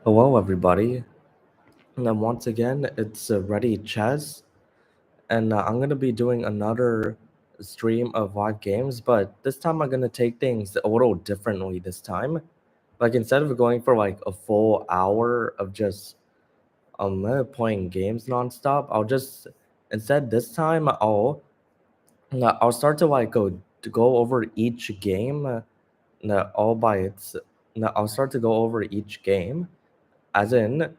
Hello, everybody. And then once again, it's Ready Chess, and I'm gonna be doing another stream of live games, but this time I'm gonna take things a little differently this time. Like instead of going for like a full hour of just playing games nonstop, I'll just instead this time I'll start to like go over each game, all by its. I'll start to go over each game, as in.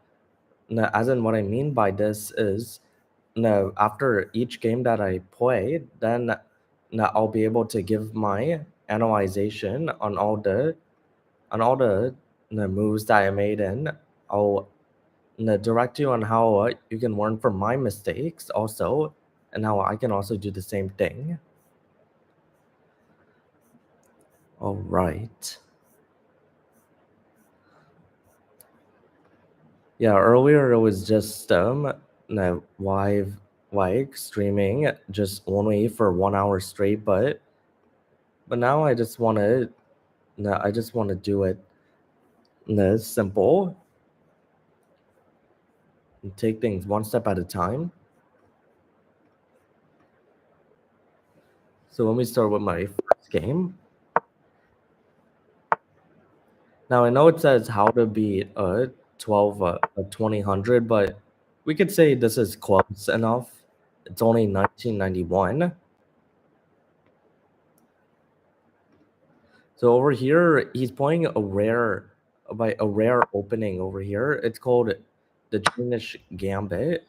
No, as in what I mean by this is, no, after each game that I play, then no, I'll be able to give my analyzation on all the no, moves that I made in. I'll no, direct you on how you can learn from my mistakes also, and how I can also do the same thing. All right. Yeah, earlier it was just no, live like streaming just only for 1 hour straight, but now I just want to no, I just want to do it no, simple and take things one step at a time. So let me start with my first game. Now I know it says how to beat a 2000, but we could say this is close enough. It's only 1991. So over here, he's playing a rare opening over here. It's called the Danish Gambit.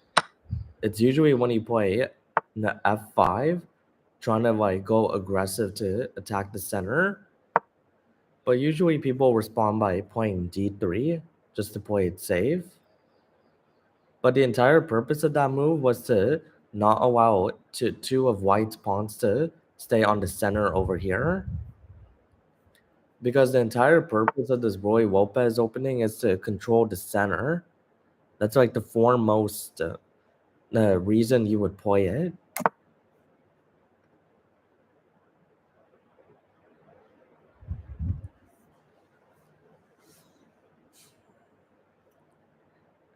It's usually when you play the F5, trying to like go aggressive to attack the center. But usually people respond by playing D3 just to play it safe. But the entire purpose of that move was to not allow two of white's pawns to stay on the center over here. Because the entire purpose of this Roy Lopez opening is to control the center. That's like the foremost reason you would play it.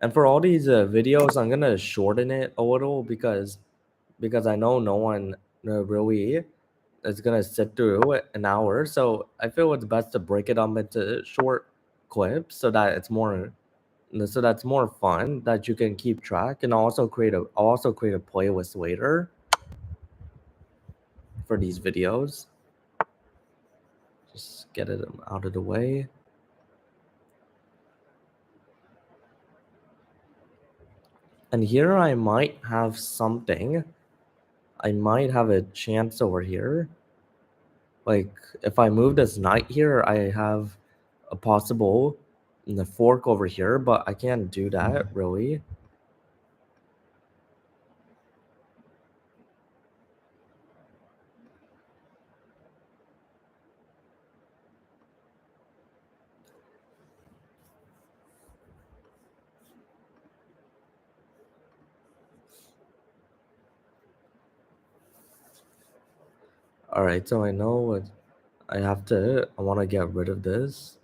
And for all these videos, I'm gonna shorten it a little because I know no one really is gonna sit through an hour. So I feel it's best to break it up into short clips so that's more fun that you can keep track. And I'll also create a playlist later for these videos. Just get it out of the way. And here I might have something. I might have a chance over here. Like if I move this knight here, I have a possible the fork over here, but I can't do that really. All right, so I know what I want to get rid of this.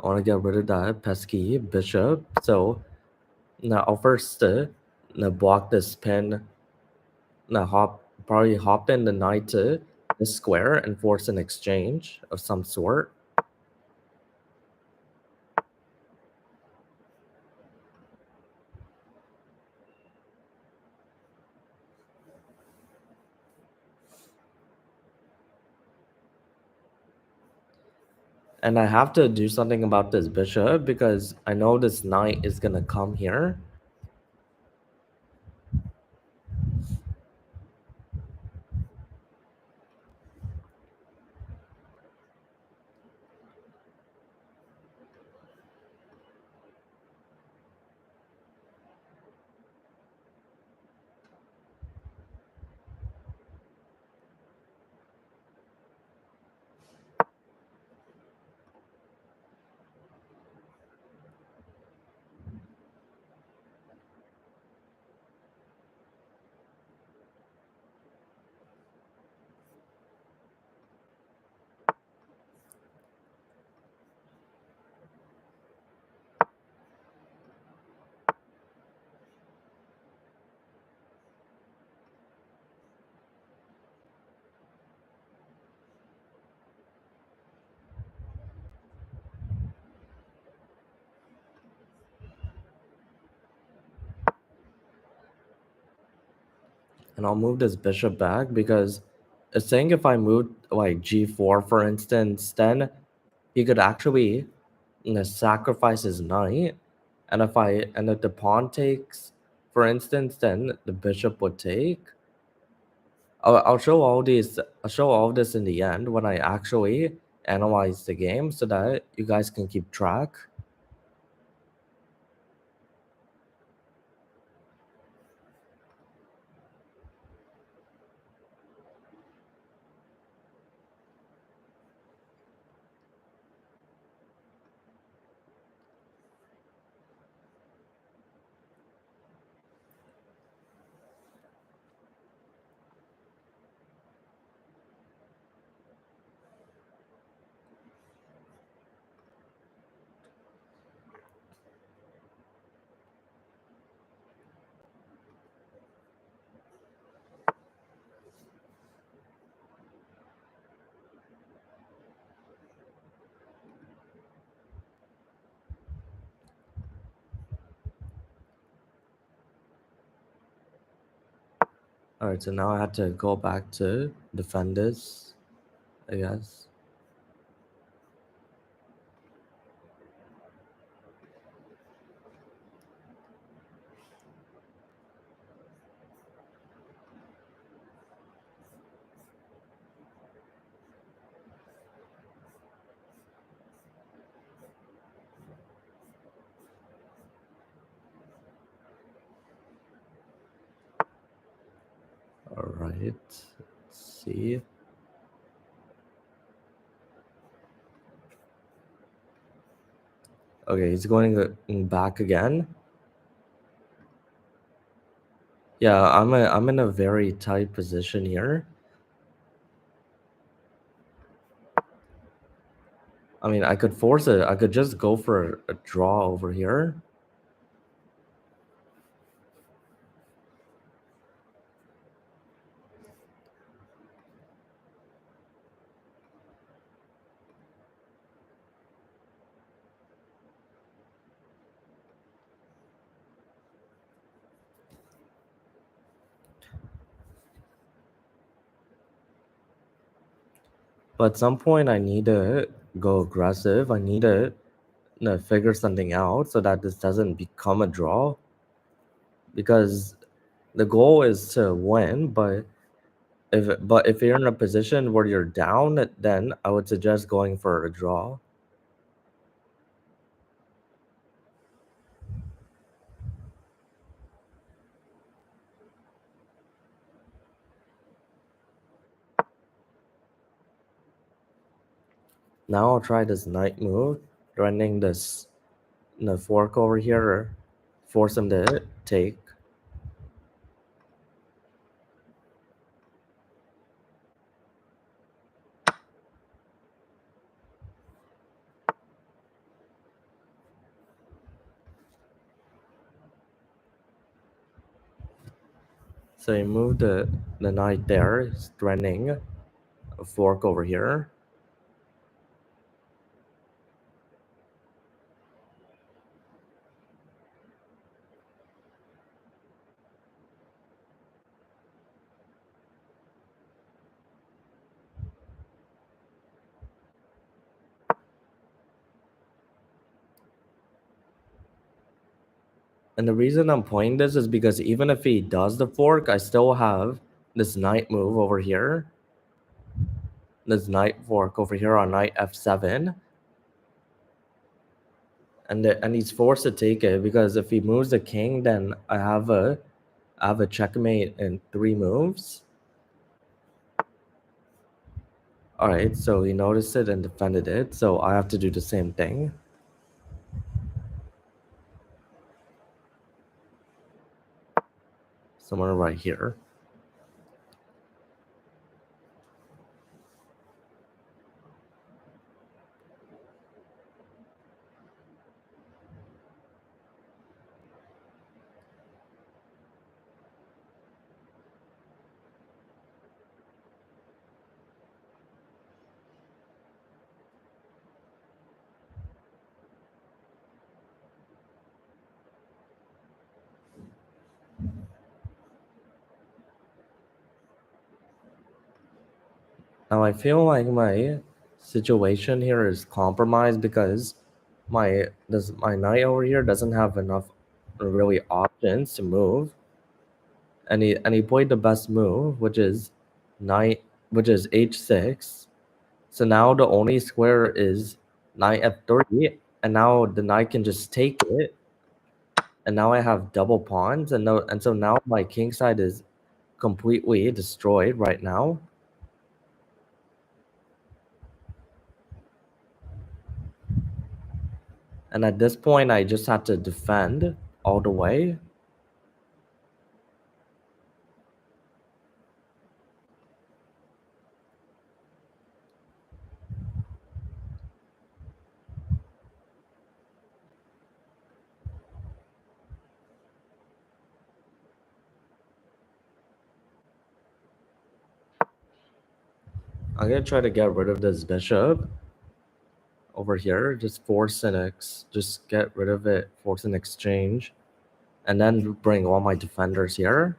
I want to get rid of that pesky bishop. So now I'll first now block this pin. Now probably hop in the knight to this square and force an exchange of some sort. And I have to do something about this bishop because I know this knight is gonna come here. And I'll move this bishop back because it's saying if I move like g4, for instance, then he could actually, sacrifice his knight. And if the pawn takes, for instance, then the bishop would take. I'll show all these. I'll show all this in the end when I actually analyze the game, so that you guys can keep track. All right, so now I have to go back to defend this, I guess. All right, let's see. Okay, he's going back again. Yeah, I'm in a very tight position here. I mean, I could force it. I could just go for a draw over here. But at some point, I need to go aggressive. I need to, figure something out so that this doesn't become a draw. Because the goal is to win, but if you're in a position where you're down, then I would suggest going for a draw. Now I'll try this knight move, threatening this fork over here, force him to take. So he moved the knight there, threatening a fork over here. And the reason I'm playing this is because even if he does the fork, I still have this knight move over here. This knight fork over here on knight f7. And he's forced to take it because if he moves the king, then I have a checkmate in 3 moves. All right, so he noticed it and defended it, so I have to do the same thing. Somewhere right here. Now I feel like my situation here is compromised because my knight over here doesn't have enough really options to move, and he played the best move, which is knight, which is h6. So now the only square is knight f3, and now the knight can just take it, and now I have double pawns, and so now my king side is completely destroyed right now. And at this point, I just have to defend all the way. I'm gonna try to get rid of this bishop over here. Just just get rid of it, force an exchange, and then bring all my defenders here.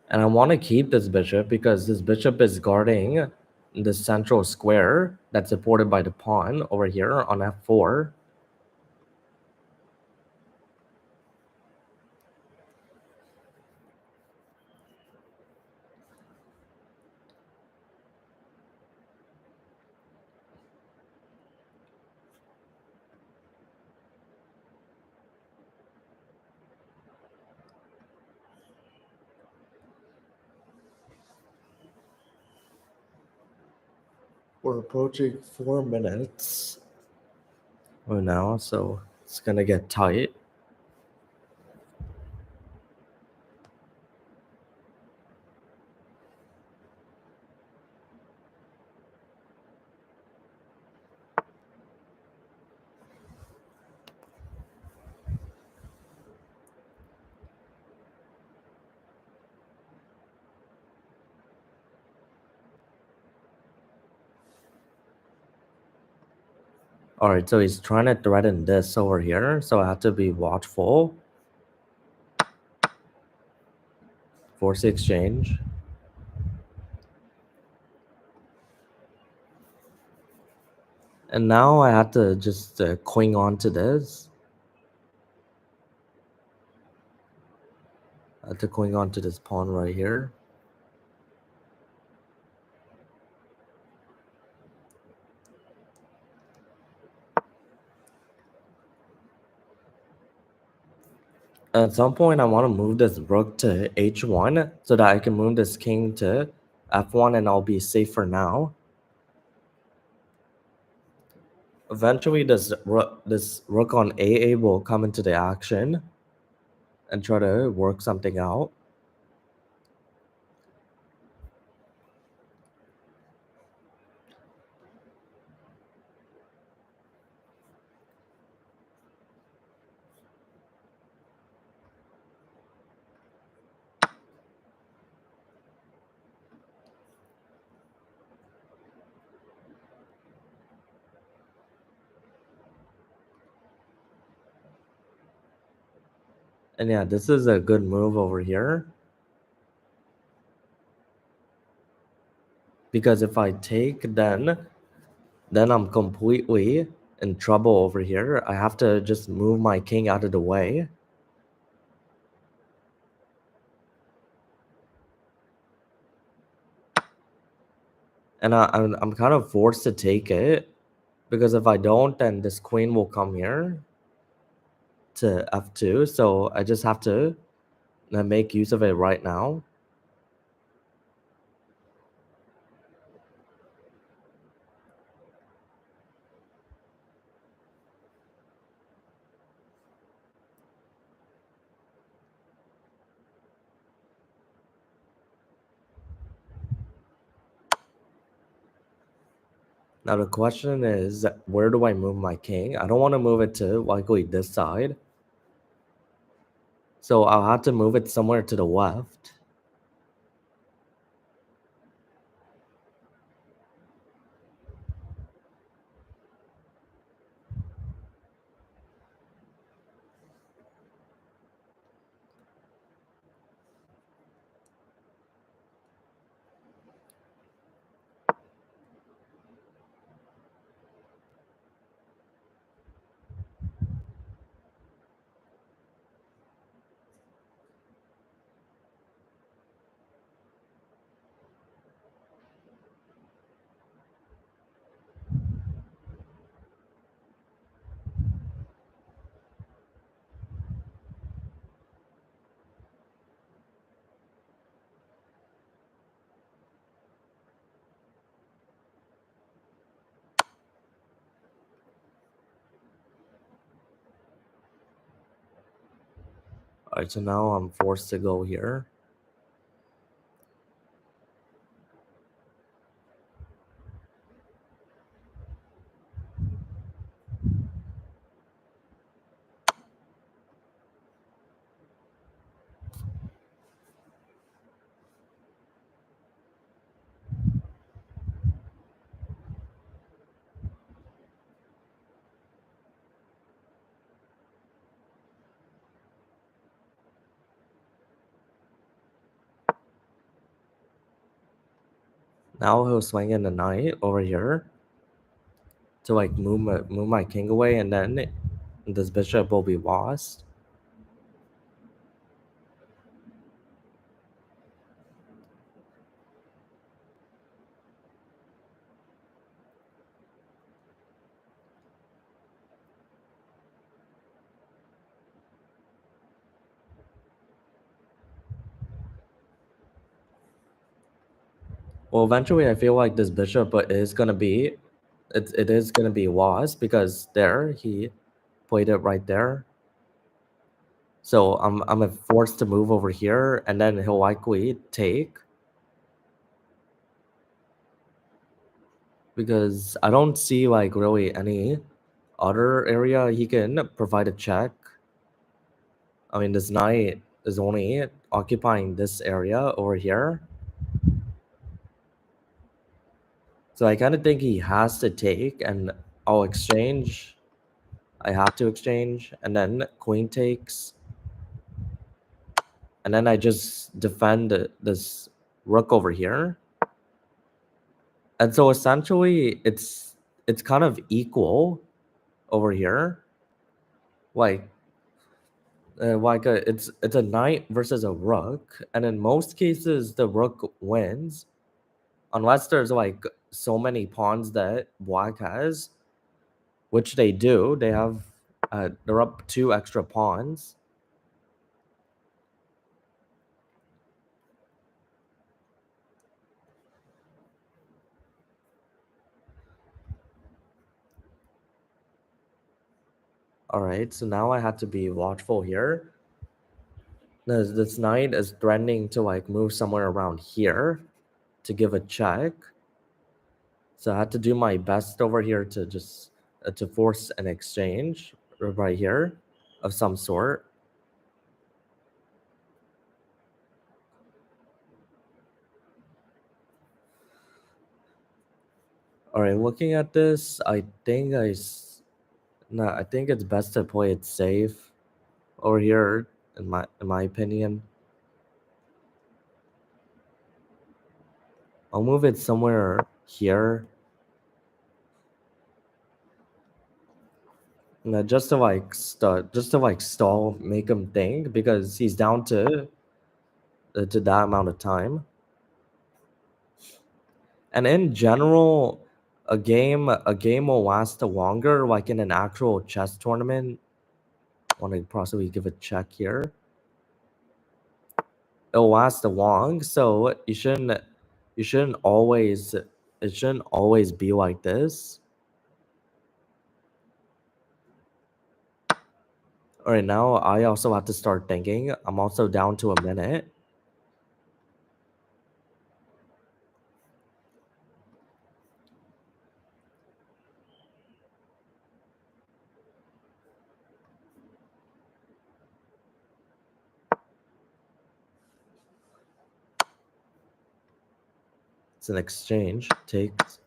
And I want to keep this bishop because this bishop is guarding the central square that's supported by the pawn over here on f4. We're approaching 4 minutes now, so it's gonna get tight. All right, so he's trying to threaten this over here, so I have to be watchful. Force exchange. And now I have to just cling on to this. I have to cling on to this pawn right here. At some point, I want to move this rook to h1 so that I can move this king to f1 and I'll be safe for now. Eventually, this rook on a8 will come into the action and try to work something out. And yeah, this is a good move over here. Because if I take, then I'm completely in trouble over here. I have to just move my king out of the way. And I'm kind of forced to take it. Because if I don't, then this queen will come here to f2. So I just have to make use of it right now. Now the question is, where do I move my king? I don't want to move it to likely this side. So I'll have to move it somewhere to the left. Alright, so now I'm forced to go here. Now he'll swing in the knight over here to like move my king away, and then this bishop will be lost. Well, eventually, I feel like this bishop is gonna be, it is gonna be lost because there he played it right there. So I'm forced to move over here, and then he'll likely take because I don't see like really any other area he can provide a check. I mean, this knight is only occupying this area over here. So I kind of think he has to take, and I'll exchange. I have to exchange, and then queen takes, and then I just defend this rook over here. And so essentially, it's kind of equal over here. Like it's a knight versus a rook, and in most cases the rook wins, unless there's like so many pawns that black has, which they do. They have they're up 2 extra pawns. All right, so now I have to be watchful here. This knight is threatening to like move somewhere around here to give a check. So I had to do my best over here to just to force an exchange right here of some sort. All right, looking at this, I think no, I think it's best to play it safe over here, in my opinion. I'll move it somewhere here. No, just to like stall, make him think because he's down to that amount of time. And in general, a game will last longer, like in an actual chess tournament. Want to possibly give a check here. It'll last long, so you shouldn't always it shouldn't always be like this. All right, now I also have to start thinking. I'm also down to a minute. It's an exchange. Takes.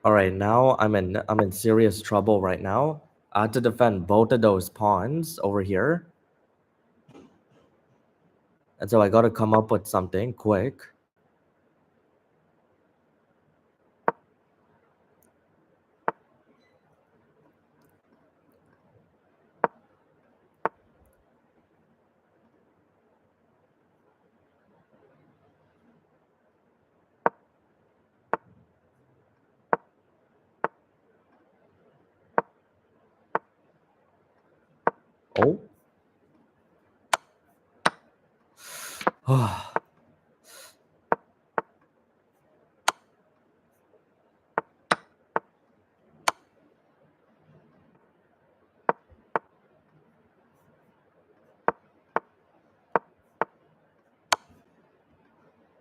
All right, now I'm in serious trouble right now. I had to defend both of those pawns over here. And so I got to come up with something quick. Oh.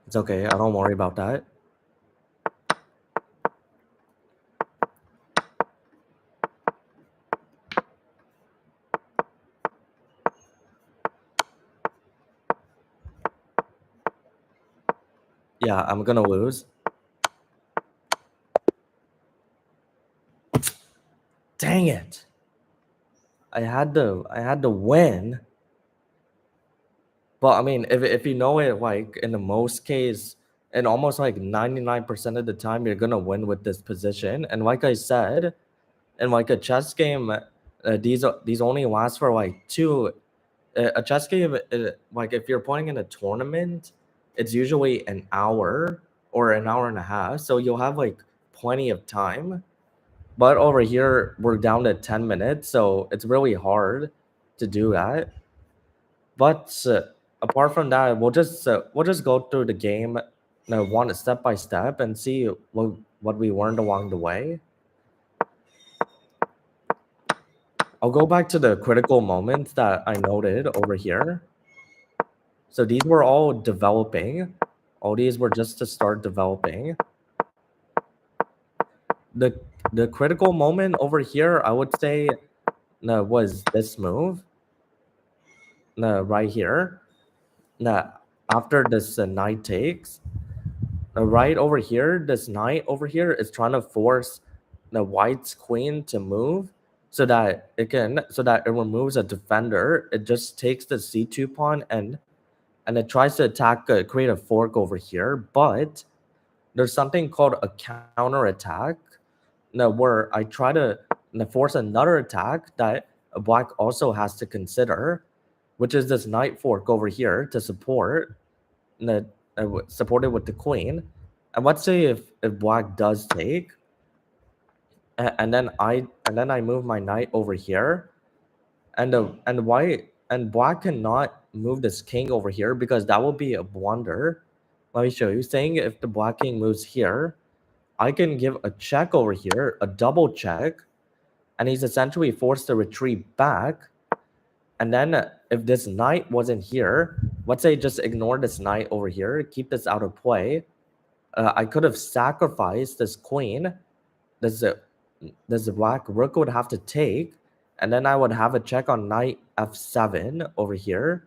It's okay. I don't worry about that. Yeah, I'm gonna lose. Dang it. I had to win. But I mean, if you know it, like in the most case, and almost like 99% of the time, you're gonna win with this position. And like I said, in like a chess game, these only last for like two. A chess game, like if you're playing in a tournament, it's usually an hour or an hour and a half, so you'll have like plenty of time. But over here, we're down to 10 minutes, so it's really hard to do that. But apart from that, we'll just go through the game, one step by step, and see what we learned along the way. I'll go back to the critical moments that I noted over here. So these were all developing. All these were just to start developing. The the critical moment over here, I would say, was this move, right here. After this knight takes, right over here, this knight over here is trying to force the white's queen to move so that it removes a defender. It just takes the c2 pawn and it tries to attack, create a fork over here, but there's something called a counter attack, where I try to force another attack that black also has to consider, which is this knight fork over here to support, support it with the queen. And let's say if black does take, and then I move my knight over here, and white and black cannot move this king over here because that will be a blunder. Let me show you. Saying if the black king moves here, I can give a check over here, a double check, and he's essentially forced to retreat back. And then if this knight wasn't here, let's say just ignore this knight over here, keep this out of play. I could have sacrificed this queen. This this black rook would have to take, and then I would have a check on knight f7 over here.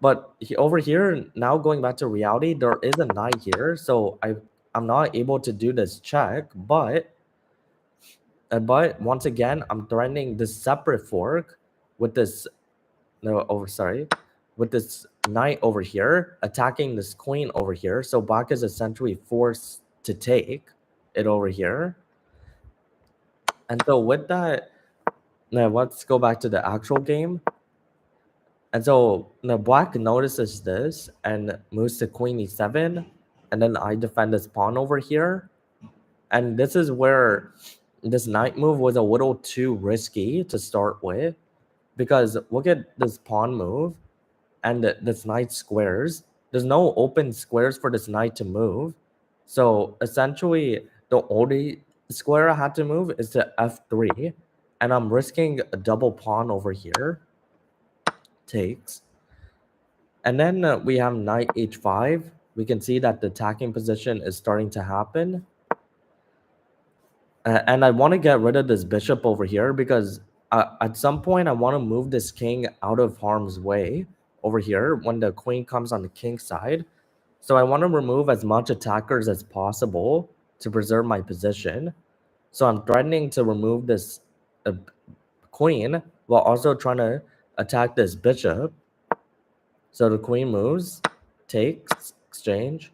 But over here, now going back to reality, there is a knight here, so I'm not able to do this check. But once again, I'm threatening this separate fork with this with this knight over here, attacking this queen over here. So black is essentially forced to take it over here. And so with that, now let's go back to the actual game. And so black notices this and moves to queen e7, and then I defend this pawn over here. And this is where this knight move was a little too risky to start with, because look at this pawn move and this knight squares. There's no open squares for this knight to move. So essentially, the only square I had to move is to f3, and I'm risking a double pawn over here. Takes. And then we have knight h5. We can see that the attacking position is starting to happen. And I want to get rid of this bishop over here because at some point I want to move this king out of harm's way over here when the queen comes on the king side. So I want to remove as much attackers as possible to preserve my position. So I'm threatening to remove this queen while also trying to attack this bishop. So the queen moves, takes, exchange.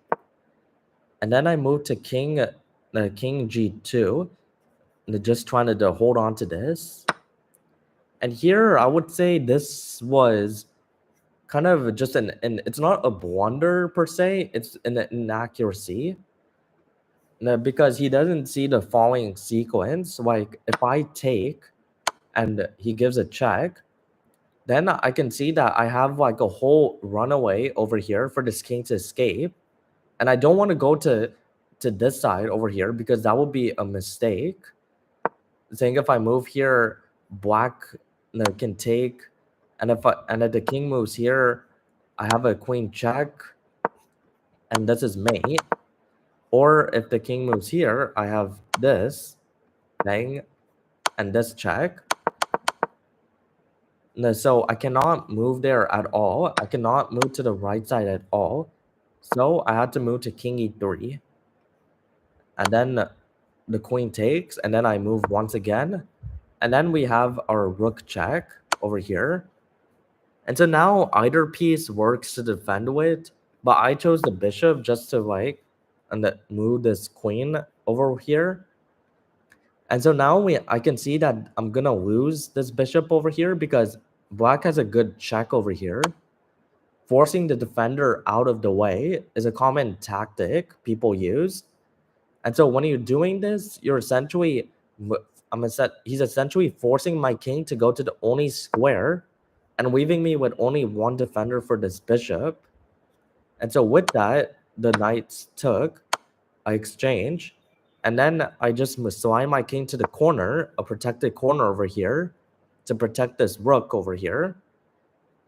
And then I move to king g2, just trying to hold on to this. And here I would say this was kind of just an it's not a blunder per se, it's an inaccuracy. Because he doesn't see the following sequence. Like if I take and he gives a check, then I can see that I have like a whole runaway over here for this king to escape. And I don't want to go to this side over here because that would be a mistake. Saying if I move here, black can take, and if the king moves here, I have a queen check, and this is mate. Or if the king moves here, I have this thing and this check. No, so I cannot move there at all. I cannot move to the right side at all. So I had to move to king e3. And then the queen takes, and then I move once again. And then we have our rook check over here. And so now either piece works to defend with, but I chose the bishop just to like and move this queen over here. And so now I can see that I'm gonna lose this bishop over here because black has a good check over here. Forcing the defender out of the way is a common tactic people use. And so when you're doing this, you're essentially he's essentially forcing my king to go to the only square and leaving me with only one defender for this bishop. And so with that, the knights took, I exchange, and then I just slide my king to the corner, a protected corner over here, to protect this rook over here.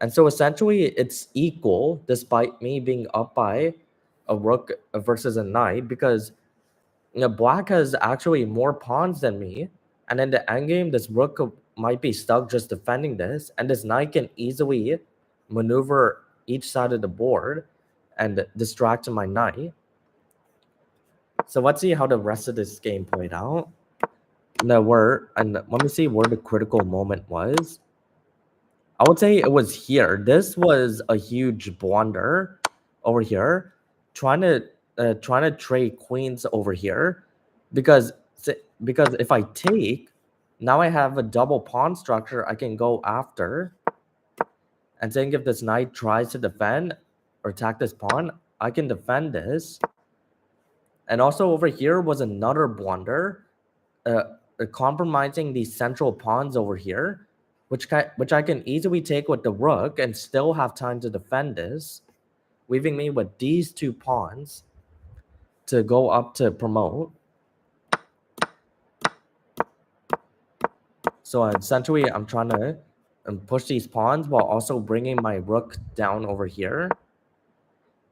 And so essentially it's equal despite me being up by a rook versus a knight because black has actually more pawns than me. And in the endgame, this rook might be stuck just defending this, and this knight can easily maneuver each side of the board and distract my knight. So let's see how the rest of this game played out. And let me see where the critical moment was. I would say it was here. This was a huge blunder over here, trying to trade queens over here, because if I take, now I have a double pawn structure I can go after, and saying if this knight tries to defend or attack this pawn, I can defend this. And also over here was another blunder, compromising these central pawns over here, which I can easily take with the rook and still have time to defend this, leaving me with these two pawns to go up to promote. So essentially, I'm trying to push these pawns while also bringing my rook down over here.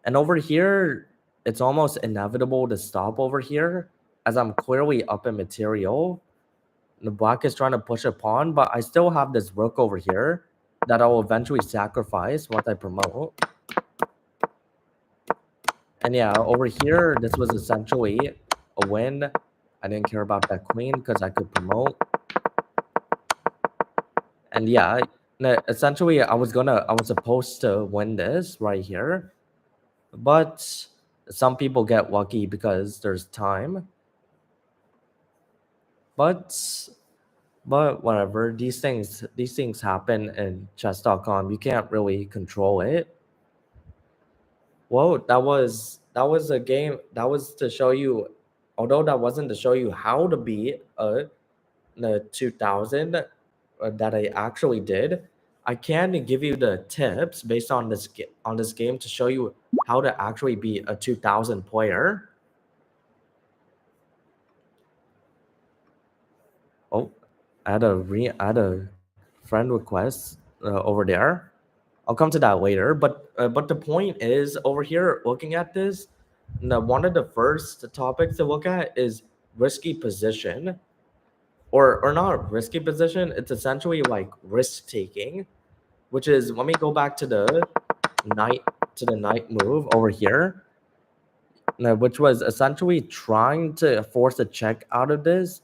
And over here, it's almost inevitable to stop over here, as I'm clearly up in material. The black is trying to push a pawn, but I still have this rook over here that I'll eventually sacrifice once I promote. And yeah, over here, this was essentially a win. I didn't care about that queen because I could promote. And yeah, essentially, I was supposed to win this right here. But some people get lucky because there's time. But whatever, these things happen in chess.com. You can't really control it. Well, that was a game that was to show you, although that wasn't to show you how to beat the 2000 that I actually did. I can give you the tips based on this game to show you how to actually be a 2000 player. Oh, I had a friend request over there. I'll come to that later. But the point is over here, looking at this, one of the first topics to look at is risky position, or not risky position. It's essentially like risk taking, which is, let me go back to the knight move over here, which was essentially trying to force a check out of this,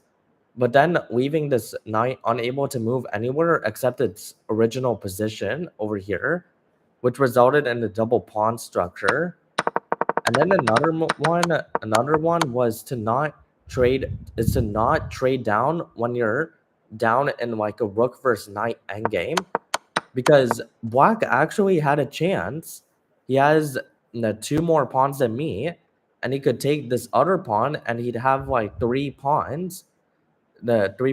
but then leaving this knight unable to move anywhere except its original position over here, which resulted in the double pawn structure. And then another one was to not trade down when you're down in like a rook versus knight endgame, because black actually had a chance. He has two more pawns than me, and he could take this other pawn and he'd have like the 3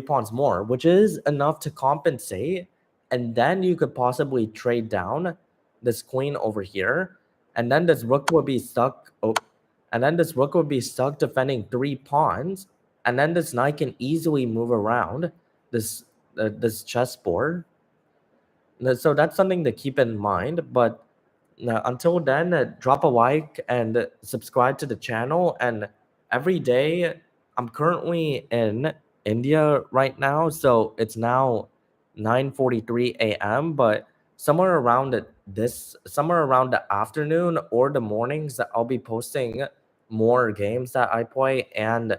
pawns more, which is enough to compensate and then you could possibly trade down this queen over here, and then this rook would be stuck. Oh, and then this rook would be stuck defending 3 pawns, and then this knight can easily move around this chessboard. So that's something to keep in mind. But until then, drop a like and subscribe to the channel. And every day, I'm currently in India right now, so it's now 9:43 a.m. But somewhere around somewhere around the afternoon or the mornings, I'll be posting more games that I play, and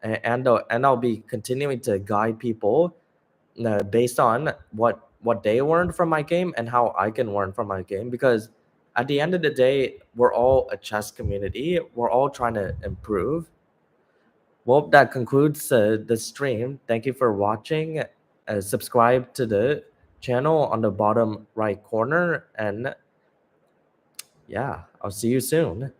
I'll be continuing to guide people based on what they learned from my game and how I can learn from my game, because at the end of the day, we're all a chess community. We're all trying to improve. Well, that concludes the stream. Thank you for watching. Subscribe to the channel on the bottom right corner, and yeah, I'll see you soon.